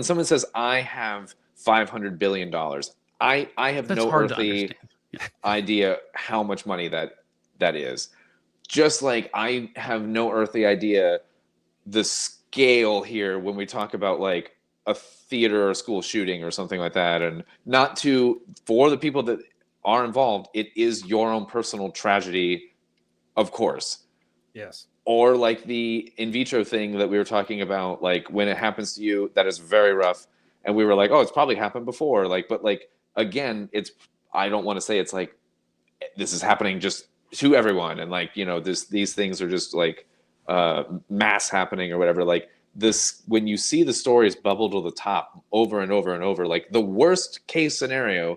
when someone says, I have $500 billion, I have That's no hard to earthly understand. Yeah. idea how much money that is. Just like I have no earthly idea the scale here when we talk about like a theater or school shooting or something like that. And not to, for the people that are involved, it is your own personal tragedy, of course. Yes. Or like the in vitro thing that we were talking about, like when it happens to you, that is very rough. And we were like, oh, it's probably happened before. Like, but like, again, it's, I don't want to say it's like, this is happening just to everyone. And like, these things are just like mass happening or whatever. Like this, when you see the stories bubble to the top over and over and over, like the worst case scenario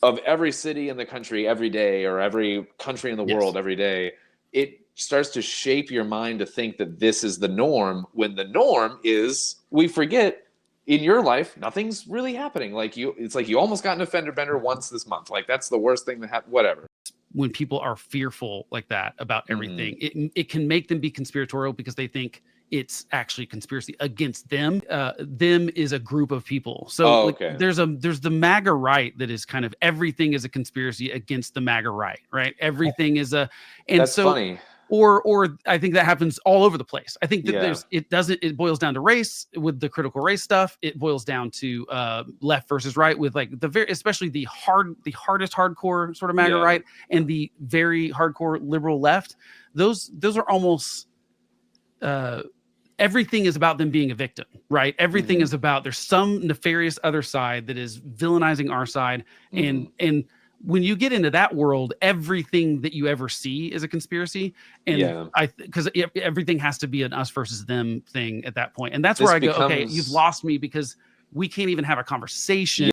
of every city in the country every day, or every country in the world every day, it starts to shape your mind to think that this is the norm, when the norm is, we forget, in your life nothing's really happening. Like it's like you almost got an offender bender once this month. Like that's the worst thing that happened. Whatever. When people are fearful like that about everything, it can make them be conspiratorial because they think it's actually conspiracy against them. Them is a group of people. So there's the MAGA right that is kind of, everything is a conspiracy against the MAGA right? Everything is a, and that's so funny. Or I think that happens all over the place. I think that it boils down to race with the critical race stuff. It boils down to left versus right with like especially the hardest hardcore sort of MAGA right and the very hardcore liberal left. Those are almost everything is about them being a victim, right? Everything is about, there's some nefarious other side that is villainizing our side. And when you get into that world, everything that you ever see is a conspiracy. And because everything has to be an us versus them thing at that point. And that's where I go, okay, you've lost me, because we can't even have a conversation.